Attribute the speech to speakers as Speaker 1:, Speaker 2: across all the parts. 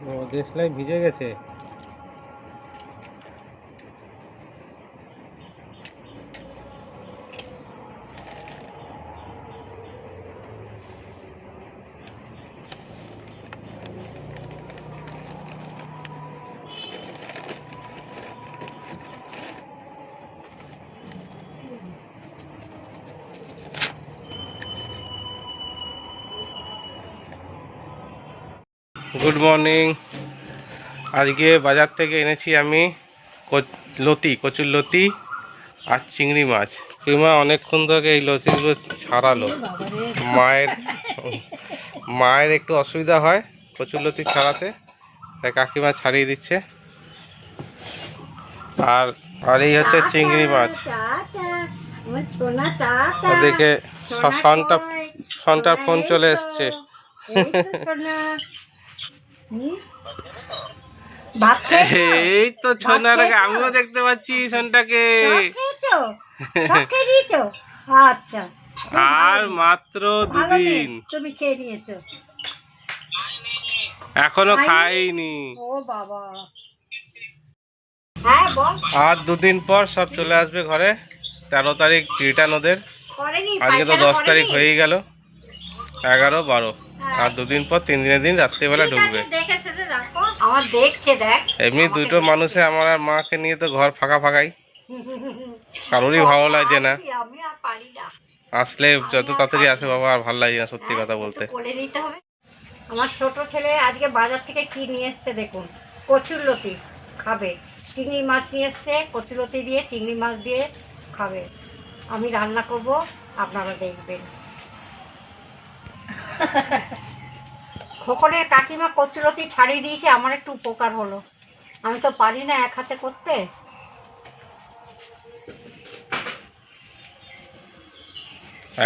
Speaker 1: ও দেশলাই ভিজে গেছে। Good morning. আজকে বাজার থেকে এনেছি আমি কচুর লতি আর চিংড়ি মাছ। কিমা অনেকক্ষণ ধরে এই লতিগুলো ছাড়ালো। মায়ের একটু অসুবিধা হয় কচুর লতি ছাড়াতে, তাই কাকিমা ছাড়িয়ে দিচ্ছে। আর আর এই হচ্ছে চিংড়ি মাছ। দেখে সন্টার ফোন চলে এসছে। এই তো ছোনার আগে আমিও দেখতে পাচ্ছি সনটাকে। আর মাত্র 2 দিন,
Speaker 2: তুমি খেয়ে নিয়েছো?
Speaker 1: এখনো খাইনি।
Speaker 2: ও বাবা, হ্যাঁ বল।
Speaker 1: আর 2 দিন পর সব চলে আসবে ঘরে। 13 তারিখ রিটার্ন ওদের। আজকে তো 10 তারিখ হয়েই গেল, 11, 12। আর 2 দিন পর 3 দিনের দিন রাত্রিবেলা ঢুকবে। এমনি দুটো মানুষে আমার আর মাকে নিয়ে তো ঘর ফাঁকা ফাঁকাই, কারোরই ভালো লাগছে না। আসলে যত তাড়াতাড়ি আসে বাবা আর ভালো লাগে না, সত্যি কথা বলতে।
Speaker 2: আমার ছোট ছেলে আজকে বাজার থেকে কি নিয়ে এসছে দেখুন, কচুরলতি খাবে। চিংড়ি মাছ নিয়ে এসছে, কচুরলতি দিয়ে চিংড়ি মাছ দিয়ে খাবে। আমি রান্না করব, আপনারা দেখবেন। খোকনের কাকিমা কচুরলতি ছাড়িয়ে দিয়েছে, আমার একটু উপকার হলো। আমি তো পারি না এক হাতে করতে।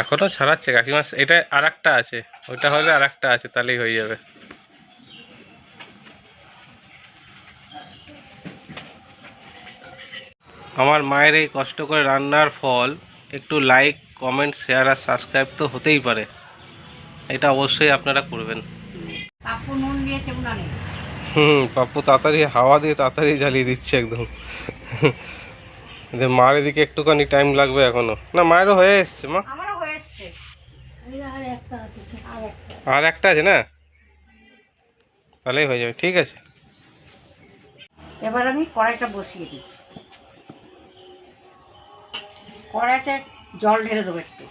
Speaker 1: এখনো ছাড়াচ্ছে কাকিমা। এটা আর একটা আছে, ওইটা হলে আর একটা আছে, তাহলেই হয়ে যাবে। আমার মায়ের এই কষ্ট করে রান্নার ফল একটু লাইক, কমেন্ট, শেয়ার আর সাবস্ক্রাইব তো হতেই পারে, এটা অবশ্যই আপনারা করবেন।
Speaker 2: পাপ্পু নুন দিয়েছে উনানে।
Speaker 1: পাপ্পু তাড়াতাড়ি হাওয়া দিয়ে তাড়াতাড়ি জ্বালিয়ে দিচ্ছে একদম। মার এদিকে একটুখানি টাইম লাগবে এখনো। না, মায়েরও হয়ে এসছে মা।
Speaker 2: আমারও হয়ে এসছে।
Speaker 1: আর একটা আছে না, তাহলেই হয়ে যাবে। ঠিক আছে,
Speaker 2: এবার আমি কড়াইটা বসিয়ে দিই। কড়াইতে জল ঢেলে দেবো একটু।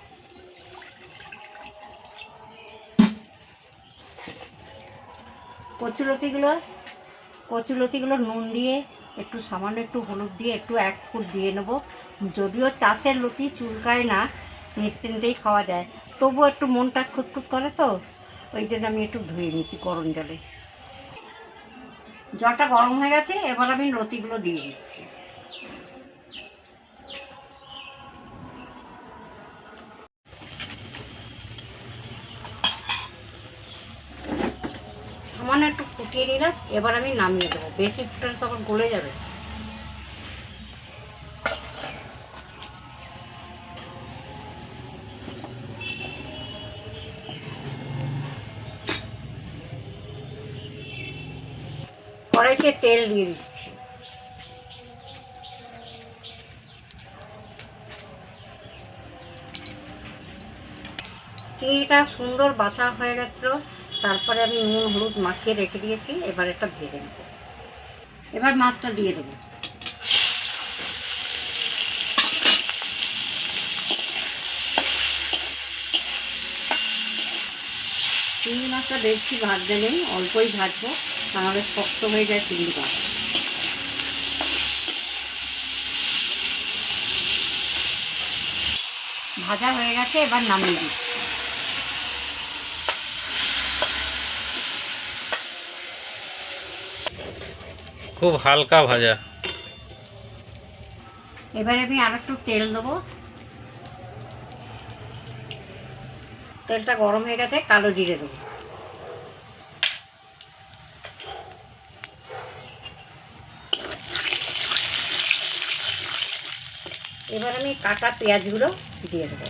Speaker 2: কচুলতিগুলো নুন দিয়ে একটু সামান্য একটু হলুদ দিয়ে একটু 1 ফুট দিয়ে নেবো। যদিও চাষের লতি চুলকায় না, নিশ্চিন্তেই খাওয়া যায়, তবুও একটু মনটা খুঁতখুত করে, তো ওই জন্য আমি একটু ধুয়ে নিচ্ছি গরম জলে। জলটা গরম হয়ে গেছে, এবার আমি লতিগুলো দিয়ে দিচ্ছি। সামান্য একটু ফুটিয়ে নিলাম, এবার আমি নামিয়ে দেবো। বেশি ফুটালে তখন গলে যাবে। কড়াইতে তেল দিয়ে দিচ্ছি। চিংড়িটা সুন্দর বাছা হয়ে গেছিলো, তারপরে আমি নুন হলুদ মাখিয়ে রেখে দিয়েছি। এবার এটা ভেজে নেব। এবার মাছটা দিয়ে দেবো। চিংড়ি মাছটা বেশি ভাজতে নেই, অল্পই ভাজবো, তাহলে শক্ত হয়ে যায় চিংড়ি মাছ। ভাজা হয়ে গেছে, এবার নামিয়ে দিচ্ছি।
Speaker 1: খুব হালকা ভাজা।
Speaker 2: এবারে আমি আর একটু তেল দেবো। তেলটা গরম হয়ে গেছে, কালো জিরে দেবো। এবার আমি কাটা পেঁয়াজগুলো দিয়ে দেবো।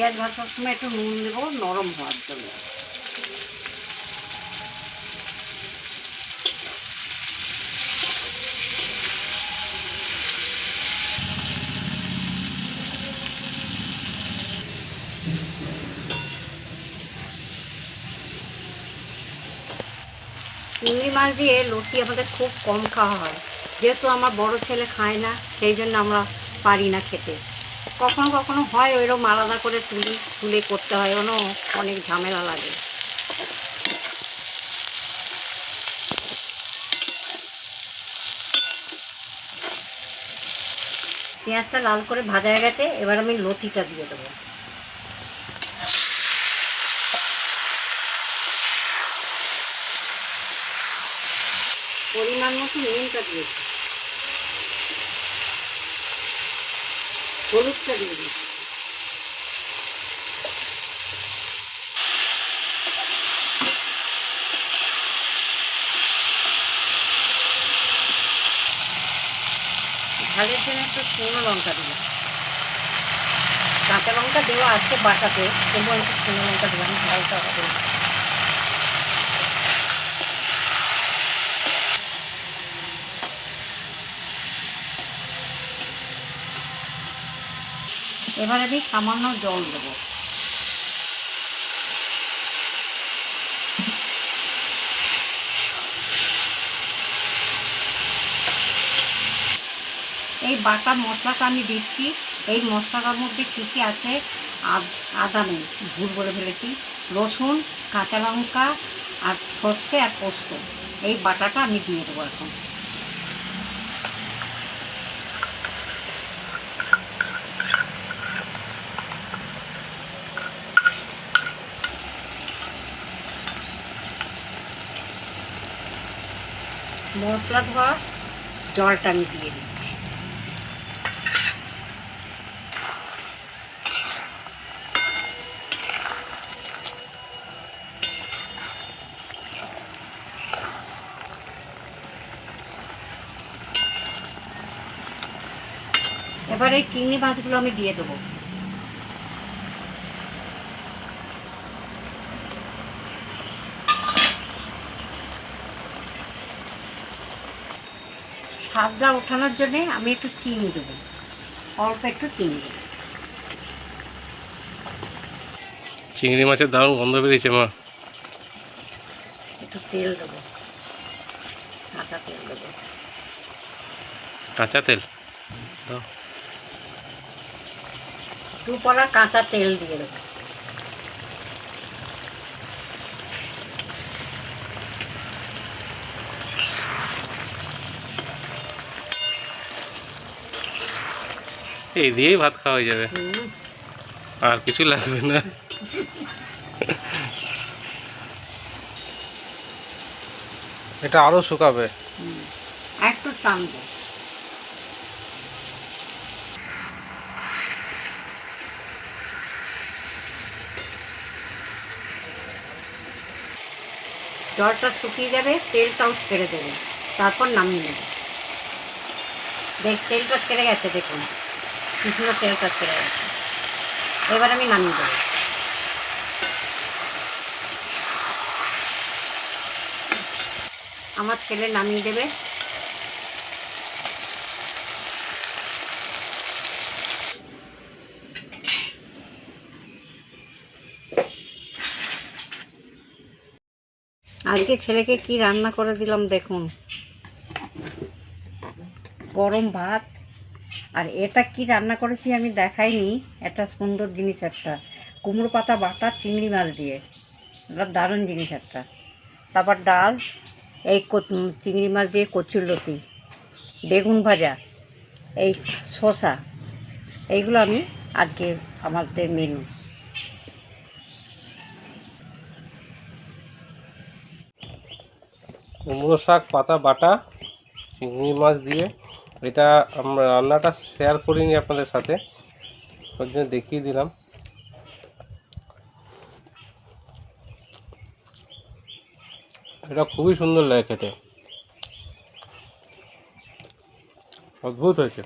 Speaker 2: পেঁয়াজ ভাজার সময় একটু নুন দেবো নরম হওয়ার জন্য। চিংড়ি মাছ দিয়ে লতি আমাদের খুব কম খাওয়া হয়, যেহেতু আমার বড় ছেলে খায় না, সেই জন্য আমরা পারি না খেতে। কখনো কখনো হয় ওইরকম আলাদা করে তুলে করতে হয়, অনেক ঝামেলা লাগে। পেঁয়াজটা লাল করে ভাজা হয়ে গেছে, এবার আমি লতিটা দিয়ে দেবো। পরিমাণ মতো নুনটা দিয়েছি, হলুদটা দিয়ে দিচ্ছি, ঝালের জন্য একটু শুকনো লঙ্কা দিলাম। কাঁচা লঙ্কা দেওয়া আছে বাটাতে, তবুও একটু শুকনো লঙ্কা দিলাম, ঝালটা হবে। এবার আমি সামান্য জল দেবো। এই বাটা মশলাটা আমি দিচ্ছি। এই মশলাটার মধ্যে কী কী আছে, আদা নেই, ভুল বলে ফেলেছি, রসুন, কাঁচা লঙ্কা আর সর্ষে আর পোস্ত, এই বাটাটা আমি দিয়ে দেবো এখন। মশলা ধোয়া জলটা আমি দিয়ে দিচ্ছি। এবার এই চিংড়ি মাছগুলো আমি দিয়ে দেবো। স্বাদটা ওঠানোর জন্যে আমি একটু চিনি দেবো, অল্প একটু চিনি দেবো।
Speaker 1: চিংড়ি মাছের দারুণ গন্ধ বেরিয়েছে মা।
Speaker 2: একটু তেল দেবো, কাঁচা তেল দেবো।
Speaker 1: কাঁচা তেল দাও।
Speaker 2: 2 পলা কাঁচা তেল দিয়ে দেবো।
Speaker 1: এই দিয়েই ভাত খাওয়া হয়ে যাবে, আর কিছু লাগবে না। এটা আরো শুকাবে,
Speaker 2: একটু টানবো। জলটা শুকিয়ে যাবে, তেলটাও ছেড়ে দেবে, তারপর নামিয়ে নেবে। তেলটা ছেড়ে গেছে, দেখুন কি সুন্দর তেলটা ছেড়ে গেছে। এবার আমি নামিয়ে দেবো। আমার ছেলে নামিয়ে দেবে। আজকে ছেলেকে কি রান্না করে দিলাম দেখুন, গরম ভাত। আর এটা কি রান্না করেছি আমি দেখাইনি, একটা সুন্দর জিনিস, একটা কুমড়ো পাতা বাটা চিংড়ি মাছ দিয়ে, এটা দারুণ জিনিস একটা। তারপর ডাল, এই চিংড়ি মাছ দিয়ে কচুরলতি, বেগুন ভাজা, এই শসা, এইগুলো আমি আজকে আমাদের মেনু।
Speaker 1: কুমড়ো শাক পাতা বাটা চিংড়ি মাছ দিয়ে, এটা আমরা রান্নাটা শেয়ার করিনি আপনাদের সাথে, ওর জন্য দেখিয়ে দিলাম। এটা খুবই সুন্দর লাগে খেতে, অদ্ভুত হয়েছে।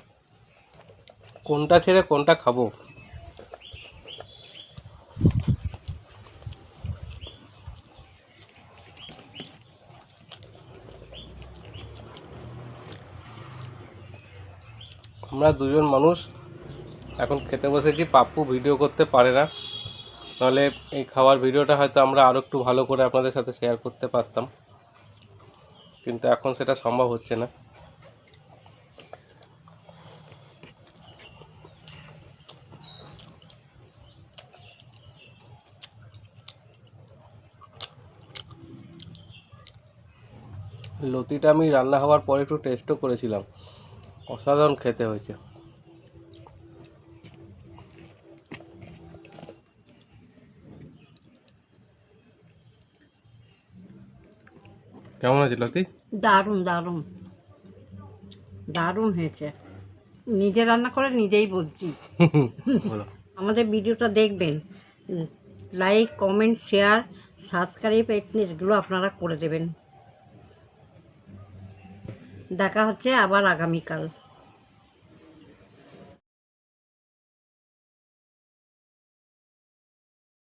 Speaker 1: কোনটা ছেড়ে কোনটা খাবো। আমরা দুজন মানুষ এখন খেতে বসেছি। পাপ্পু ভিডিও করতে পারে না, নাহলে এই খাওয়ার ভিডিওটা হয়তো আমরা আরও একটু ভালো করে আপনাদের সাথে শেয়ার করতে পারতাম, কিন্তু এখন সেটা সম্ভব হচ্ছে না। লতিটা আমি রান্না হওয়ার পরে একটু টেস্টও করেছিলাম, অসাধারণ খেতে হয়েছে। কেমন হয়েছে লতি?
Speaker 2: দারুণ দারুণ দারুণ হয়েছে। নিজে রান্না করে নিজেই বলছি।
Speaker 1: বলো।
Speaker 2: আমাদের ভিডিওটা দেখবেন, লাইক কমেন্ট শেয়ার সাবস্ক্রাইব এগুলো আপনারা করে দেবেন। দেখা হচ্ছে আবার আগামীকাল।